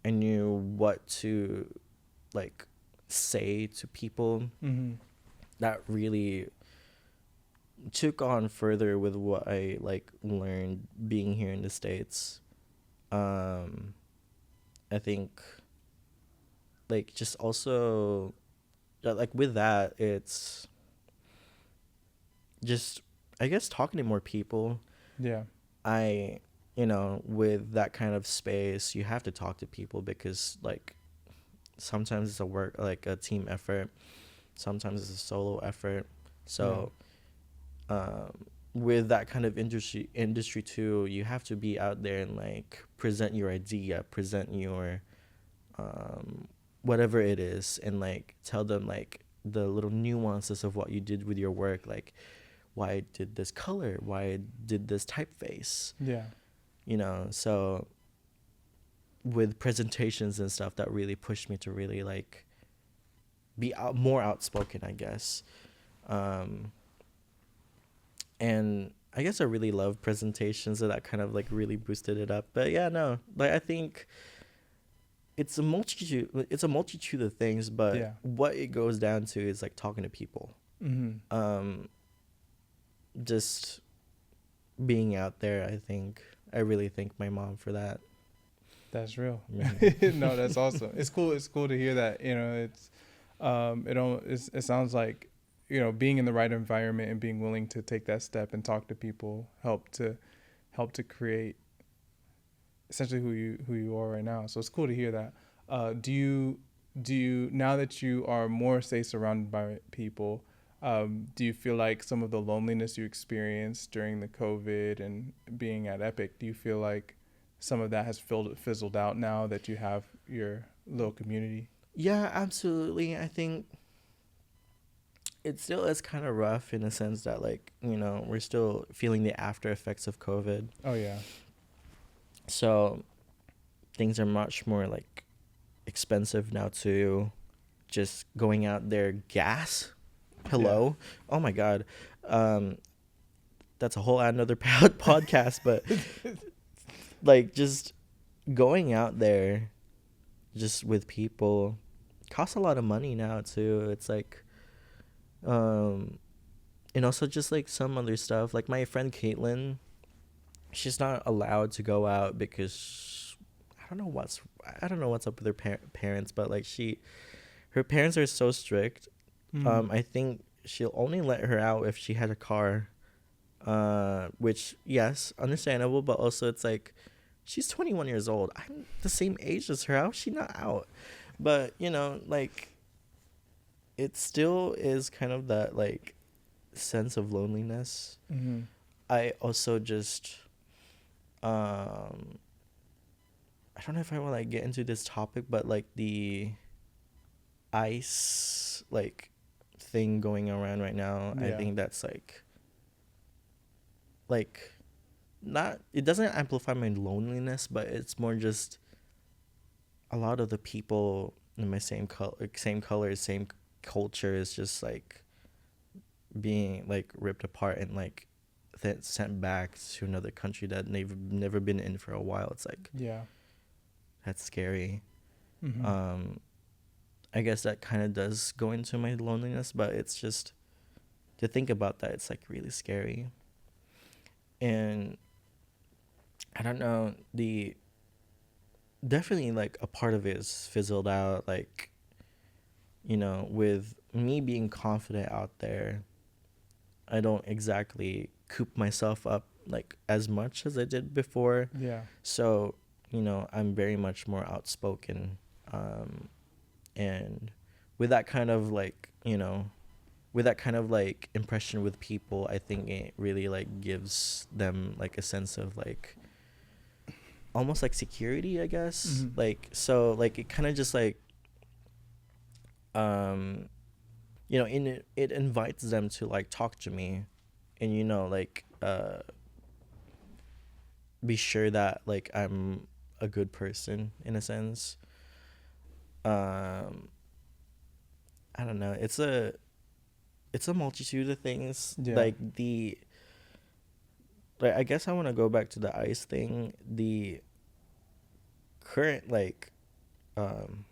what to like say to people. Mm-hmm. That really took on further with what I like learned being here in the States. I think like just also like with that, it's just, I guess, talking to more people. Yeah. I, you know, with that kind of space, you have to talk to people because like sometimes it's a work, like a team effort, sometimes it's a solo effort. So with that kind of industry too, you have to be out there and like present your idea, present your whatever it is, and like tell them like the little nuances of what you did with your work, like why I did this color, why I did this typeface. Yeah. You know, so with presentations and stuff, that really pushed me to really like be more outspoken, I guess. And I guess I really love presentations, so that kind of like really boosted it up. But yeah, no, like I think it's a multitude of things, but Yeah. what it goes down to is like talking to people. Mm-hmm. Just being out there. I really thank my mom for that. That's real. Mhm. No, that's awesome. It's cool. It's cool to hear that. You know, it sounds like, you know, being in the right environment and being willing to take that step and talk to people help to create essentially who you are right now. So it's cool to hear that. Do you now that you are more, say, surrounded by people, do you feel like some of the loneliness you experienced during the COVID and being at Epic, do you feel like some of that has fizzled out now that you have your little community? Yeah, absolutely. I think it still is kind of rough in the sense that, like, you know, we're still feeling the after effects of COVID. Oh yeah. So things are much more like expensive now too. Just going out there, gas. Yeah. Hello. Oh my God. Um, that's a whole another podcast, but like just going out there just with people costs a lot of money now too. It's like um and also just like some other stuff. Like my friend Caitlin, she's not allowed to go out because I don't know what's up with her parents, but like her parents are so strict. Mm. I think she'll only let her out if she had a car. Which yes, understandable, but also it's like she's 21 years old. I'm the same age as her. How is she not out? But like it still is kind of that like sense of loneliness. Mm-hmm. I also just um I don't know if I want to like get into this topic, but like the ice like thing going around right now, I Yeah. think that's like not, it doesn't amplify my loneliness, but it's more just a lot of the people in my same colors, same culture is just like being like ripped apart and like sent back to another country that they've never been in for a while. It's like Yeah. that's scary. Mm-hmm. um I guess that kind of does go into my loneliness, but it's just to think about that, it's like really scary. And I don't know, the definitely like a part of it is fizzled out, like with me being confident out there, I don't exactly coop myself up like as much as I did before. Yeah. So I'm very much more outspoken. Um and with that kind of like with that kind of like impression with people, I think it really like gives them like a sense of like almost like security, I guess. Mm-hmm. Like so like it kind of just like um in it invites them to like talk to me, and like be sure that like I'm a good person in a sense. um I don't know, it's a multitude of things. Yeah. Like I guess I want to go back to the ice thing. The current like um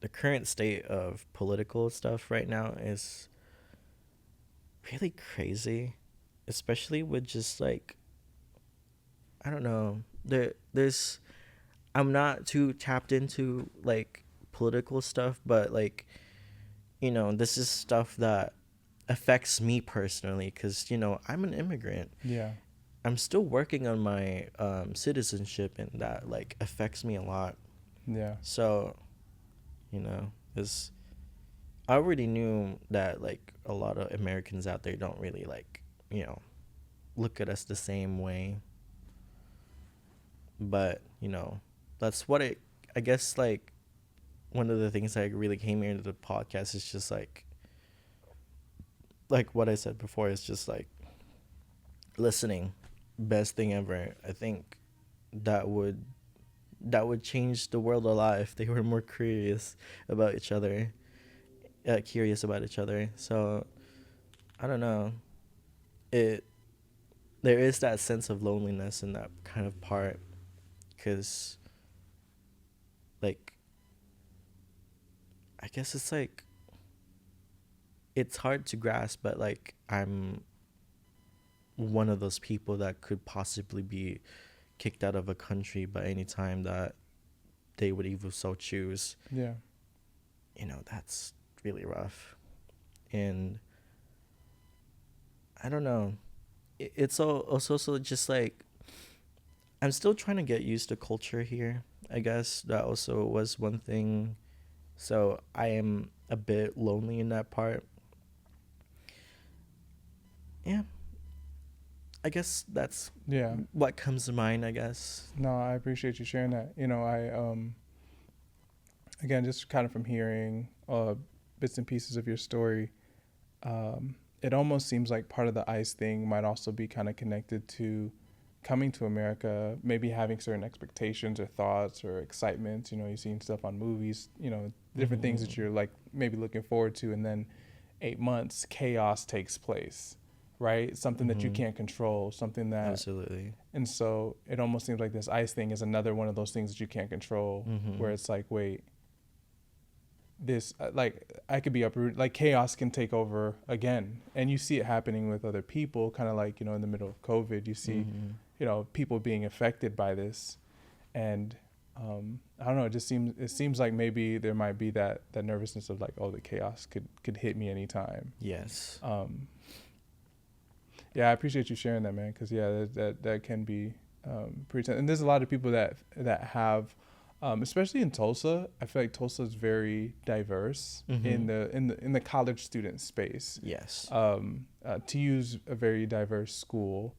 the current state of political stuff right now is really crazy, especially with just like I don't know. There's I'm not too tapped into like political stuff, but like this is stuff that affects me personally because I'm an immigrant. Yeah. I'm still working on my citizenship, and that like affects me a lot. Yeah. So is I already knew that like a lot of Americans out there don't really like look at us the same way, but that's what it, I guess like one of the things that really came here into the podcast is just like what I said before, is just like listening. Best thing ever. I think that would change the world a lot if they were more about each other curious about each other. So I don't know, it there is that sense of loneliness in that kind of part, because like I guess it's like it's hard to grasp, but like I'm one of those people that could possibly be kicked out of a country by any time that they would even so choose. Yeah. That's really rough. And I don't know, it's also just like I'm still trying to get used to culture here. I guess that also was one thing. So I am a bit lonely in that part. Yeah, I guess that's Yeah. what comes to mind, I guess. No, I appreciate you sharing that. I again, just kind of from hearing bits and pieces of your story, it almost seems like part of the ice thing might also be kind of connected to coming to America, maybe having certain expectations or thoughts or excitements. You know, you've seen stuff on movies, you know, different things that you're like maybe looking forward to, and then 8 months, chaos takes place, right? Something that you can't control, something that Absolutely. And so it almost seems like this ICE thing is another one of those things that you can't control, where it's like, wait, this like I could be uprooted, like chaos can take over again. And you see it happening with other people, kind of like, you know, in the middle of COVID, you see, you know, people being affected by this. And I don't know, it seems like maybe there might be that nervousness of like, oh, the chaos could hit me anytime. Yes. Yeah, I appreciate you sharing that, man, because that can be pretty tense. And there's a lot of people that have, especially in Tulsa. I feel like Tulsa is very diverse in the college student space. Yes. TU's a very diverse school.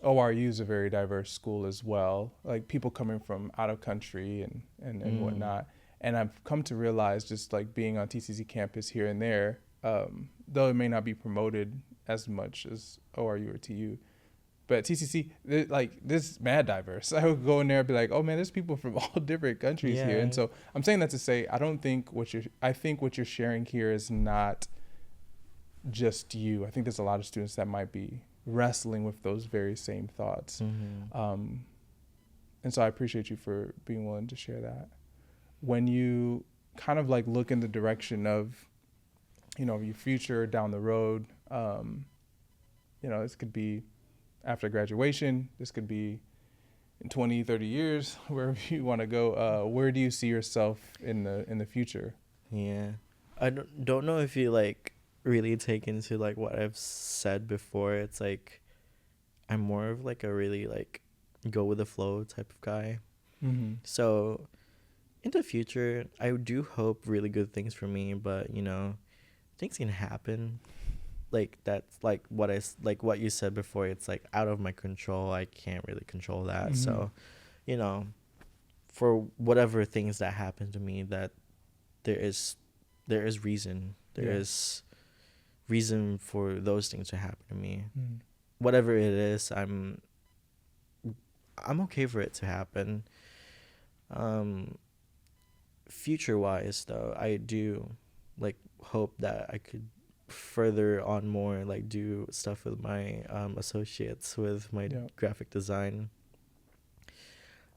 ORU is a very diverse school as well. Like people coming from out of country and whatnot. And I've come to realize, just like being on TCC campus here and there, though it may not be promoted as much as ORU or TU, but TCC, this mad diverse. I would go in there and be like, oh man, there's people from all different countries here. And so I'm saying that to say, I think what you're sharing here is not just you. I think there's a lot of students that might be wrestling with those very same thoughts. And so I appreciate you for being willing to share that. When you kind of like look in the direction of, you know, your future down the road, you know, this could be after graduation, this could be in 20, 30 years, wherever you want to go. Where do you see yourself in the future? Yeah. I don't know if you like really take into like what I've said before. It's like I'm more of like a really like go with the flow type of guy. So in the future, I do hope really good things for me, but you know, things can happen. Like that's like what you said before. It's like out of my control. I can't really control that. So, you know, for whatever things that happen to me, that there is reason. There is reason for those things to happen to me. Whatever it is, I'm okay for it to happen. Future wise though, I do like hope that I could further on more, like do stuff with my associates with my graphic design.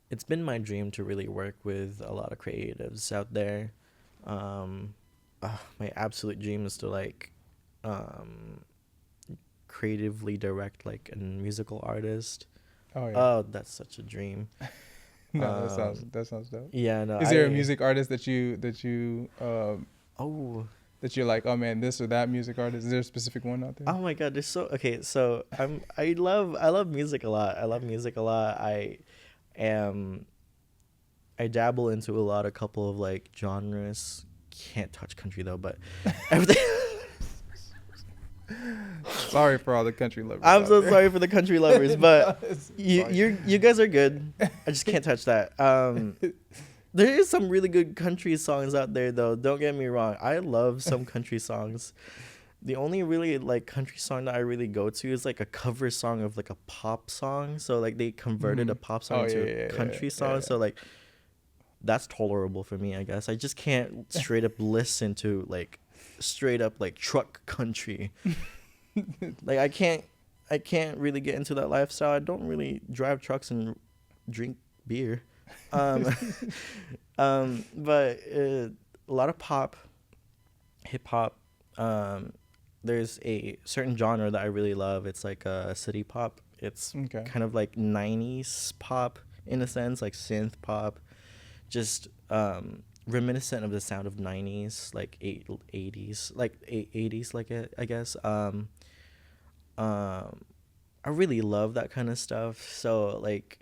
It's been my dream to really work with a lot of creatives out there. My absolute dream is to like creatively direct like a musical artist. Oh, that's such a dream. No, that sounds dope. Yeah, no. Is there a music artist that you that you're like, oh man, this or that music artist? Is there a specific one out there? Oh my god, there's so I love music a lot. I dabble into a couple of like genres. Can't touch country though, but everything. Sorry for all the country lovers. I'm so sorry for the country lovers, but you guys are good. I just can't touch that. There is some really good country songs out there though. Don't get me wrong. I love some country songs. The only really like country song that I really go to is like a cover song of like a pop song. So like they converted a pop song into a country song. So like that's tolerable for me, I guess. I just can't straight up listen to like straight up like truck country. Like I can't really get into that lifestyle. I don't really drive trucks and drink beer. But a lot of pop, hip hop. There's a certain genre that I really love. It's like city pop. It's kind of like 90s pop in a sense, like synth pop, just reminiscent of the sound of 90s, like 80s, like 80s, like I guess. I really love that kind of stuff. So like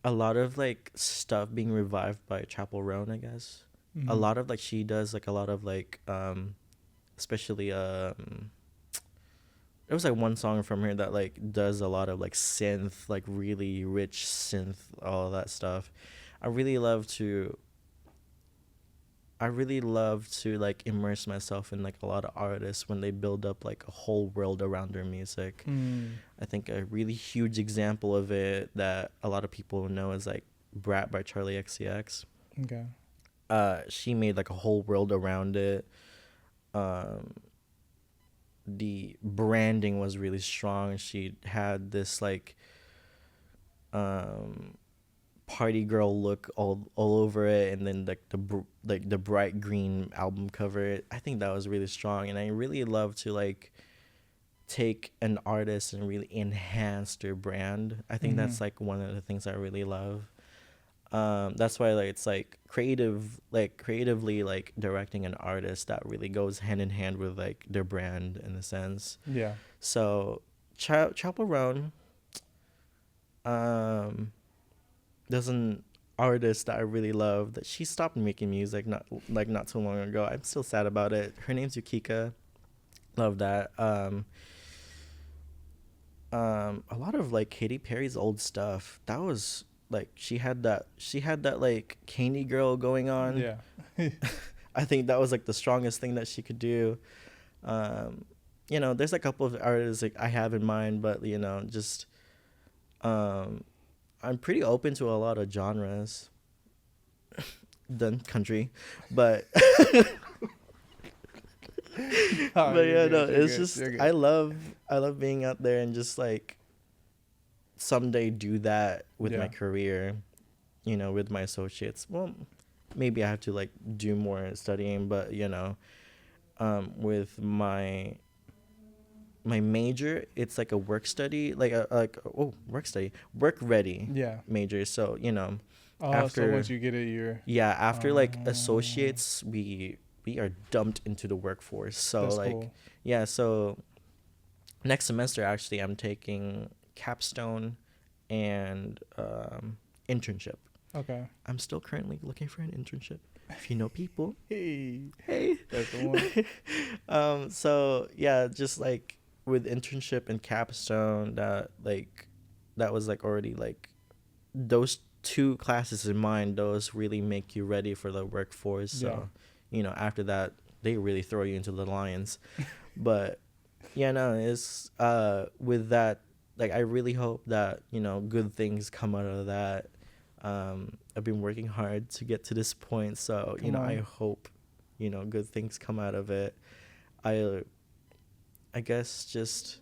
a lot of like stuff being revived by Chapel Roan, I guess. A lot of like she does like a lot of like especially there was like one song from her that like does a lot of like synth, like really rich synth, all that stuff. I I really love to like immerse myself in like a lot of artists when they build up like a whole world around their music. Mm. I think a really huge example of it that a lot of people know is like Brat by Charlie XCX. Okay. She made like a whole world around it. Um, the branding was really strong. She had this like um party girl look all over it, and then like the bright green album cover. I think that was really strong, and I really love to like take an artist and really enhance their brand. I think that's like one of the things I really love. That's why like it's like creatively like directing an artist that really goes hand in hand with like their brand in a sense. Yeah. So Chapel Roan, there's an artist that I really love that she stopped making music not too long ago. I'm still sad about it. Her name's Yukika. Love that. A lot of like Katy Perry's old stuff. That was like she had that like candy girl going on. Yeah. I think that was like the strongest thing that she could do. You know, there's a couple of artists like I have in mind, but you know, just I'm pretty open to a lot of genres. Done country, but Oh, but you're yeah, good, no, you're it's good, just you're good. I love being out there and just like someday do that with my Yeah. career, you know, with my associates. Well, maybe I have to like do more studying, but you know, with my major, it's like a work study, work ready Yeah. major. So you know, Oh, so after once you get it, you're. yeah, after like Oh, associates, we are dumped into the workforce. So that's like cool. yeah, so next semester actually I'm taking capstone and internship. Okay. I'm still currently looking for an internship. If you know people, Hey, hey. that's the one. So yeah, just like with internship and capstone, that was like already like those two classes in mind. Those really make you ready for the workforce. So, Yeah. you know, after that, they really throw you into the lions. But yeah, no, it's with that, like I really hope that you know good things come out of that. I've been working hard to get to this point, so you Come know I on. hope you know good things come out of it. I guess just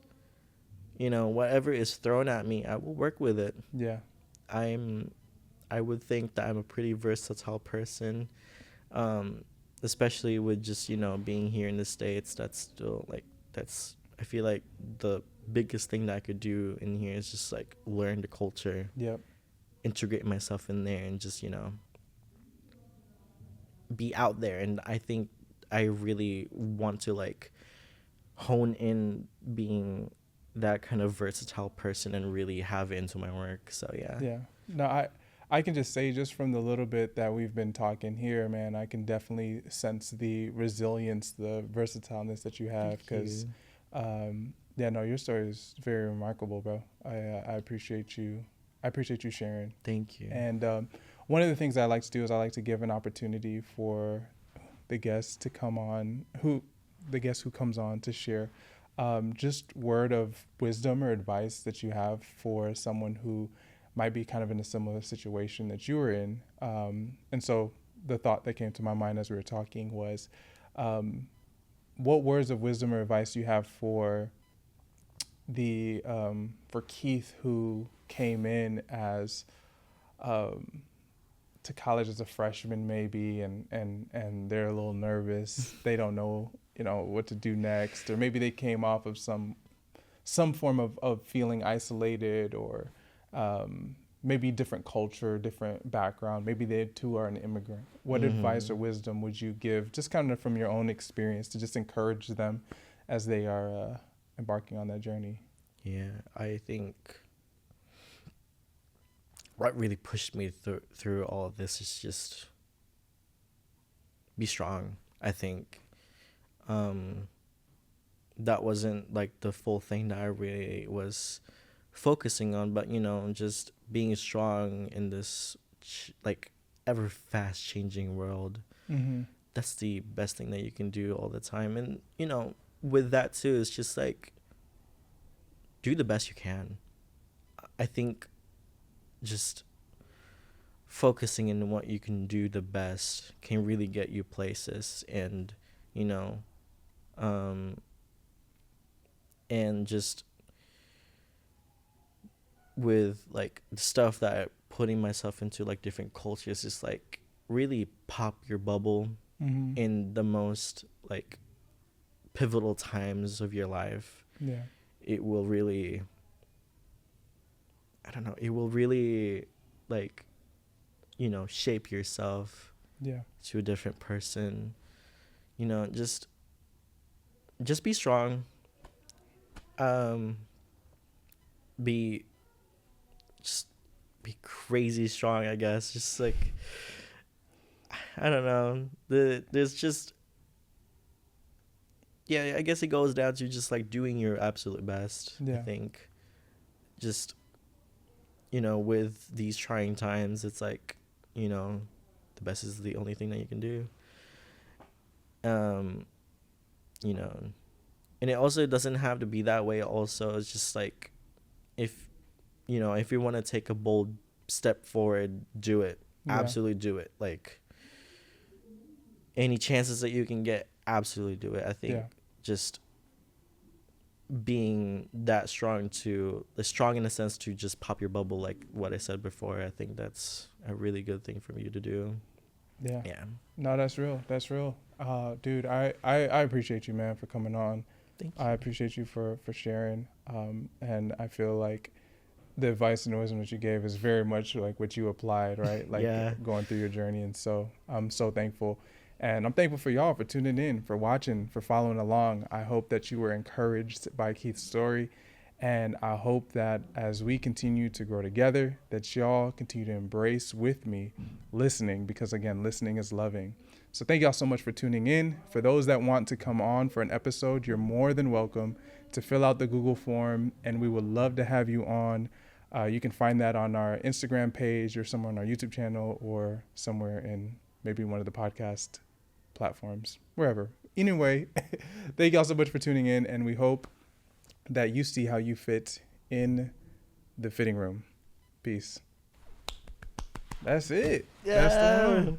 you know whatever is thrown at me, I will work with it. Yeah. I would think that I'm a pretty versatile person, especially with just you know being here in the States. That's still like that's I feel like the biggest thing that I could do in here is just like learn the culture, Yep. integrate myself in there, and just you know be out there. And I think I really want to like hone in being that kind of versatile person and really have it into my work. So yeah. Yeah. No, I can just say just from the little bit that we've been talking here, man, I can definitely sense the resilience, the versatileness that you have. Thank Because, you. yeah, no, your story is very remarkable, bro. I appreciate you. I appreciate you sharing. Thank you. And one of the things I like to do is I like to give an opportunity for the guests to come on, the guest who comes on to share just word of wisdom or advice that you have for someone who might be kind of in a similar situation that you were in. And so the thought that came to my mind as we were talking was, what words of wisdom or advice you have for for Keith, who came in as to college as a freshman maybe, and they're a little nervous. They don't know, what to do next, or maybe they came off of some form of feeling isolated, or maybe different culture, different background. Maybe they too are an immigrant. What advice or wisdom would you give, just kind of from your own experience, to just encourage them as they are embarking on that journey? Yeah, I think what really pushed me through all of this is just be strong. I think that wasn't like the full thing that I really was focusing on, but just being strong in this like ever fast changing world. Mm-hmm. that's the best thing that you can do all the time. And with that too, it's just like, do the best you can. I think just focusing in what you can do the best can really get you places. And and just with like the stuff that putting myself into, like different cultures, just like really pop your bubble in the most like pivotal times of your life. Yeah. It will really, I don't know, it will really like shape yourself Yeah. to a different person. Just be strong. Be just be crazy strong, I guess. Just like, I don't know. There's just, yeah, I guess it goes down to just like doing your absolute best. Yeah. I think just with these trying times, it's like the best is the only thing that you can do. And it also doesn't have to be that way. Also, it's just like, if if you want to take a bold step forward, do it. Yeah. Absolutely do it. Like, any chances that you can get, absolutely do it. I think just being that strong in a sense to just pop your bubble, like what I said before, I think that's a really good thing for you to do. Yeah. No, that's real. Dude, I appreciate you, man, for coming on. Thank you. I appreciate you for sharing. And I feel like the advice and wisdom that you gave is very much like what you applied, right? Like going through your journey. And so I'm so thankful. And I'm thankful for y'all for tuning in, for watching, for following along. I hope that you were encouraged by Keith's story. And I hope that as we continue to grow together, that y'all continue to embrace with me listening, because again, listening is loving. So thank y'all so much for tuning in. For those that want to come on for an episode, you're more than welcome to fill out the Google form, and we would love to have you on. You can find that on our Instagram page or somewhere on our YouTube channel or somewhere in maybe one of the podcast platforms, wherever. Anyway, thank y'all so much for tuning in, and we hope that you see how you fit in the fitting room. Peace. That's it. Yeah. That's the one.